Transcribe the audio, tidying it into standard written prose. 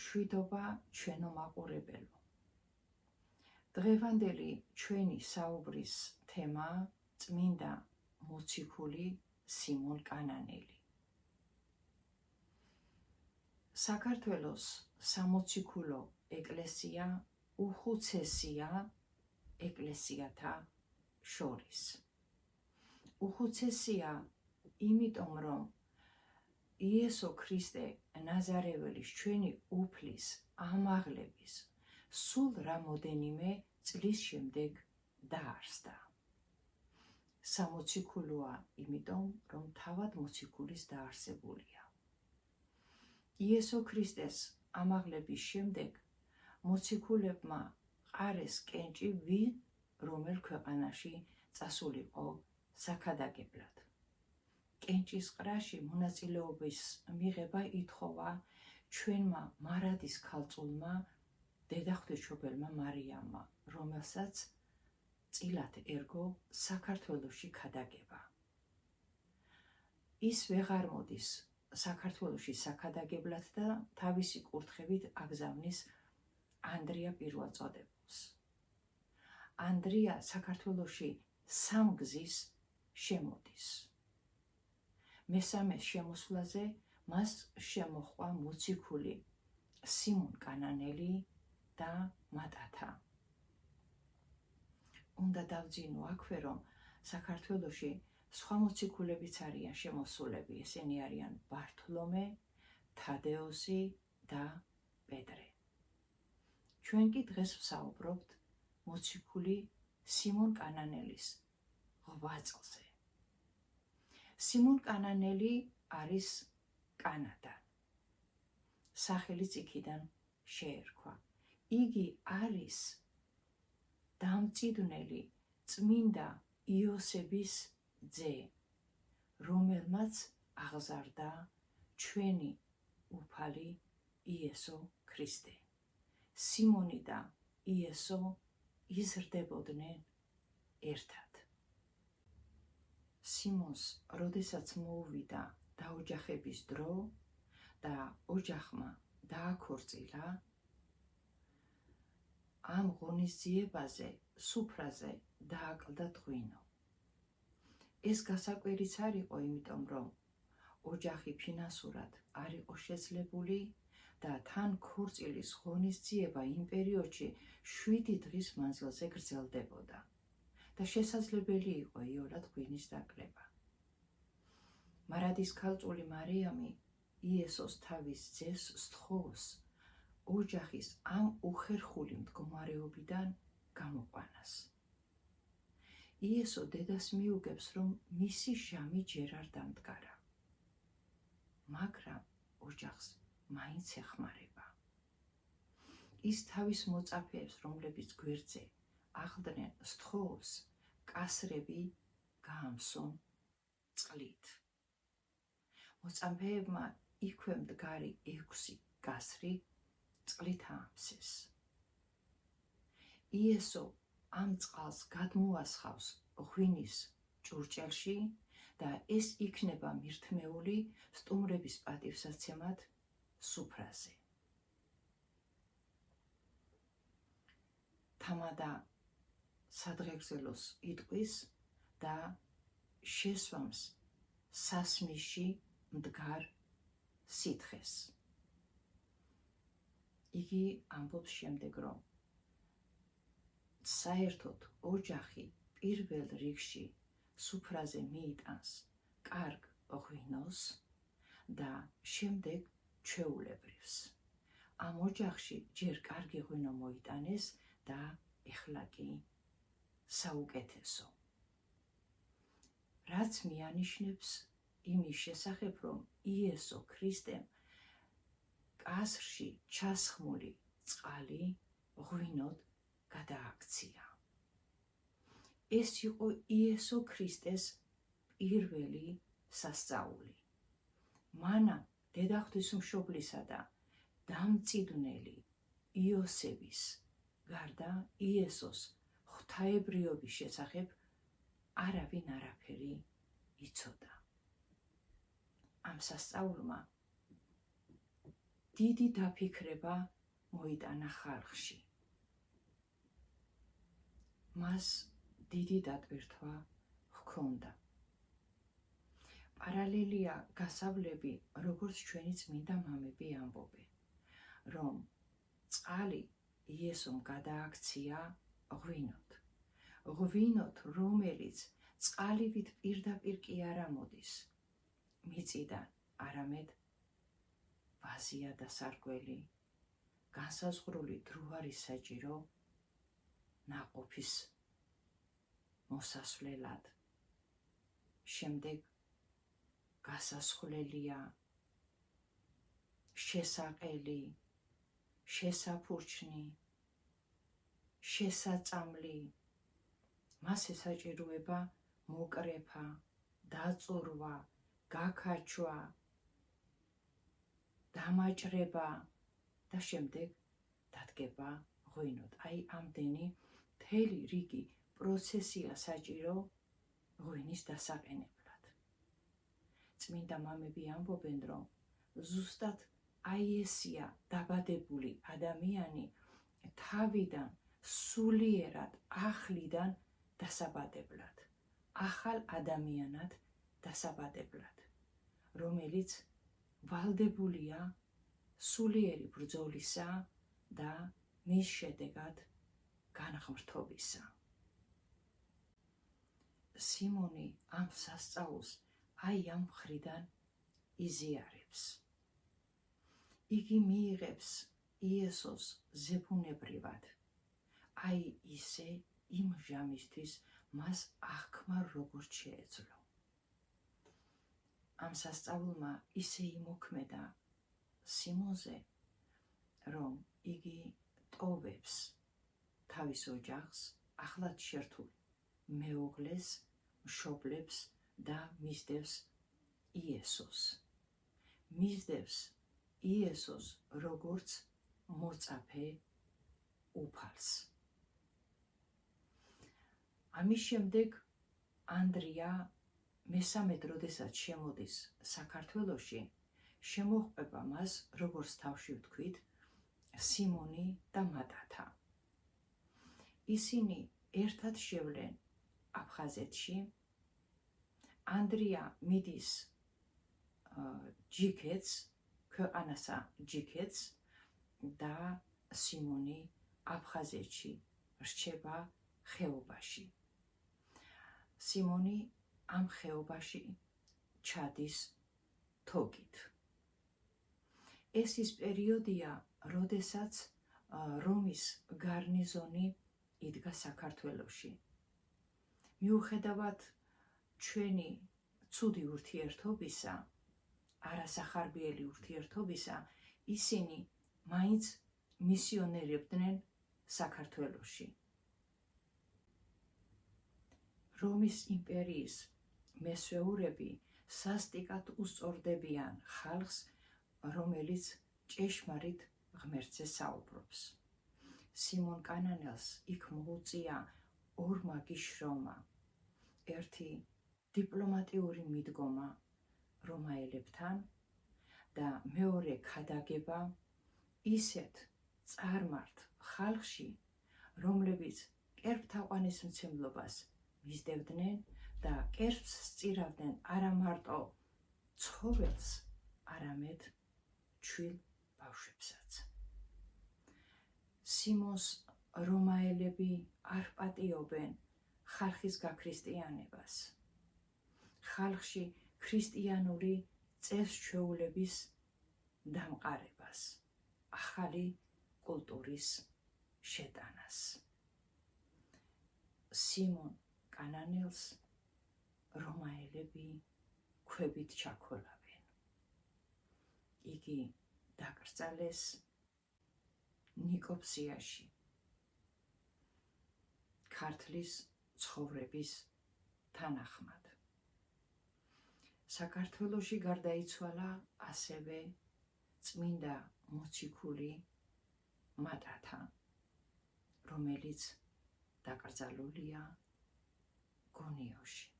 მშვიდობა ჩვენო მაყურებელო. დღევანდელი ჩვენი საუბრის თემაა წმინდა მოციქული სიმონ კანანელი. საქართველოს სამოციქულო ეკლესია უხუცესია ეკლესიათა შორის. უხუცესია იმიტომ, რომ იესო ქრისტე ნაზარეველის ჩვენი უფლის ამაღლების სულ რამოდენიმე წლის შემდეგ დაარსდა. სამოციქულოა იმიტომ, რომ თავად მოციქულის დაარსებულია. იესო ქრისტეს ამაღლების შემდეგ მოციქულებმა ყარეს კენჭი ვინ რომელ ქვეყანაში წასულიყო საქადაგებლად. კენჭის ყრაში მონაწილეობის მიღება ითხოვა ჩვენმა მარადის ქალწულმა დედა ღვთისმშობელმა მარიამმა, რომელსაც წილად ერგო საქართველოში ქადაგება. ის ვეღარ მოდის საქართველოში საქადაგებლად და თავისი კურთხევით აგზავნის ანდრია პირველწოდებულს. ანდრია საქართველოში სამგზის შემოდის. მესამე შემოსვლაზე მას შემოჰყვა მოციქული სიმონ კანანელი და მატათა. უნდა დავძინო აქვე, რომ საქართველოში სხვა მოციქულებიც არიან შემოსულები, ესენი არიან ბართლომე, თადეოსი და პეტრე. ჩვენ კი დღეს ვსაუბრობთ მოციქული სიმონ კანანელის ღვაწლზე. სიმონ კანანელი არის კანადან. სახელიც იქიდან შეერქვა. იგი არის დამწიდვნელი წმინდა იოსების ძე, რომელმაც აღზარდა ჩვენი უფალი იესო ქრისტე. სიმონი და იესო იზრდებოდნენ ერთად. სიმონს, როდესაც მოუვიდა დაოჯახების დრო და ოჯახმა დააქორწილა, ამ ღონისძიებაზე, სუფრაზე დააკლდა ღვინო. ეს გასაკვირიც არ იყო, იმიტომ რომ ოჯახი ფინანსურად არ იყო შეძლებული და თან ქორწილის ღონისძიება იმ პერიოდში 7 დღის მანძილზე გრძელდებოდა და შესაძლებელი იყო იოლად ღვინის დაკლება. მარადის ქალწული მარიამი იესოს თავის ძეს სთხოვს ოჯახის ამ უხერხული მდგომარეობიდან გამოყვანას. იესო დედას მიუგებს, რომ მისი ჟამი ჯერ არ დამდგარა, მაგრამ ოჯახს მაინც ეხმარება. ის თავის მოწაფეებს, რომლებიც გვერდზე აღდნენ სთხოვს, კასრები გაამსონ წყლით. მოწაფეებმა იქვე მდგარი 6 კასრი წყლით აამსეს. იესო ამ წყალს გადმოასხავს ღვინის ჭურჭელში და ეს იქნება მირთმეული სტუმრების პატივსაცემად სუფრაზე. თამადა სადღეგრძელოს იტყვის და შესვამს სასმისში მდგარ სითხეს. იგი ამბობს შემდეგ, რომ საერთოდ ოჯახი პირველ რიგში სუფრაზე მიიტანს კარგ ღვინოს და შემდეგ ჩვეულებრივს. ამ ოჯახში ჯერ კარგი ღვინო მოიტანეს და ეხლა კი საუკეთესო. რაც მიანიშნებს იმის შესახებ, რომ იესო ქრისტემ კასრში ჩასხმული წყალი ღვინოდ გადააქცია. ეს იყო იესო ქრისტეს პირველი სასწაული. მანამ დედა ღვთისმშობლისა და დამწიდვნელი იოსების გარდა იესოს ღვთაებრიობის შესახებ არავინ არაფერი იცოდა. ამ სასწაულმა დიდი დაფიქრება მოიტანა ხალხში. მას დიდი დატვირთვა ჰქონდა. პარალელია გასავლები, როგორც ჩვენი წმინდა მამები ამბობენ, რომ წყალი იესომ გადააქცია ღვინოთ. ღვინოთ, რომელიც წყალივით პირდაპირ კი არ ამოდის მიწიდან, არამედ ვაზია და სარკველი, განსაზღვრული დრო არის საჭირო ნაყოფის მოსასვლელად. შემდეგ გასასხვლელია, შესაყელი, შესაფურჩნი, შესაწამლი. მას ესაჭიროება მოკრეფა, დაწურვა, გაქაჩვა, დამაჭრება და შემდეგ დადგება ღვინოთ. აი ამდენი მთელი რიგი პროცესია საჭირო ღვინის დასაყენებლად. წმინდა მამები ამბობენ, რომ ზუსტად აი ესია დაბადებული ადამიანი თავიდან სულიერად ახლიდან დასაბადებლად, ახალ ადამიანად დასაბადებლად, რომელიც ვალდებულია სულიერი ბრძოლისა და მის შედეგად განღმრთობისა. სიმონი ამ სასწაულს აი ამ მხრიდან იზიარებს. იგი მიიღებს იესოს ზებუნებრივად, აი ისე იმ ჟამისთვის მას აღქმა როგორც შეეძლო. ამ სასწაულმა ისე იმოქმედა სიმონზე, რომ იგი ტოვებს თავის ოჯახს, ახლად შერთულ მეუღლეს, მშობლებს და მისდევს იესოს. მისდევს იესოს როგორც მოწაფე უფალს. ამის შემდეგ ანდრია მესამედ როდესაც შემოდის საქართველოში, შემოჰყვება მას, როგორც თავში ვთქვით, სიმონი და მატათა. ისინი ერთად შევლენ აფხაზეთში. ანდრია მიდის ჯიქეთს, ქვეყანასა ჯიქეთს და სიმონი აფხაზეთში რჩება ხეობაში. სიმონი ამ ხეობაში ჩადის თოკით. ეს ის პერიოდია, როდესაც რომის გარნიზონი იდგა საქართველოში. მიუხედავად ჩვენი ცუდი ურთიერთობისა, არასახარბიელი ურთიერთობისა, ისინი მაინც მისიონერებდნენ საქართველოში. რომის იმპერიის მესვეურები სასტიკად უსწორდებიან ხალხს, რომელიც ჭეშმარიტ ღმერთზე საუბრობს. სიმონ კანანელს იქ მოუწია ორმაგი შრომა. ერთი დიპლომატიური მიდგომა რომაელებთან და მეორე ქადაგება ისეთ წარმართ ხალხში, რომლებიც კერპთაყვანისმცემლობას მისდევდნენ და კერპს სწირავდნენ არა მარტო ცხოველს, არამედ ჩვილ ბავშვებსაც. სიმონს რომაელები არ პატიობენ ხალხის გაქრისტიანებას, ხალხში ქრისტიანული წესჩვეულების დამყარებას, ახალი კულტურის შეტანას. სიმონ კანანელს რომაელები ქვებით ჩაქოლავენ. იგი დაკრძალეს ნიკოფსიაში, ქართლის ცხოვრების თანახმად. საქართველოში გარდაიცვალა ასევე წმინდა მოციქული მატათა, რომელიც დაკრძალულია გონიოში.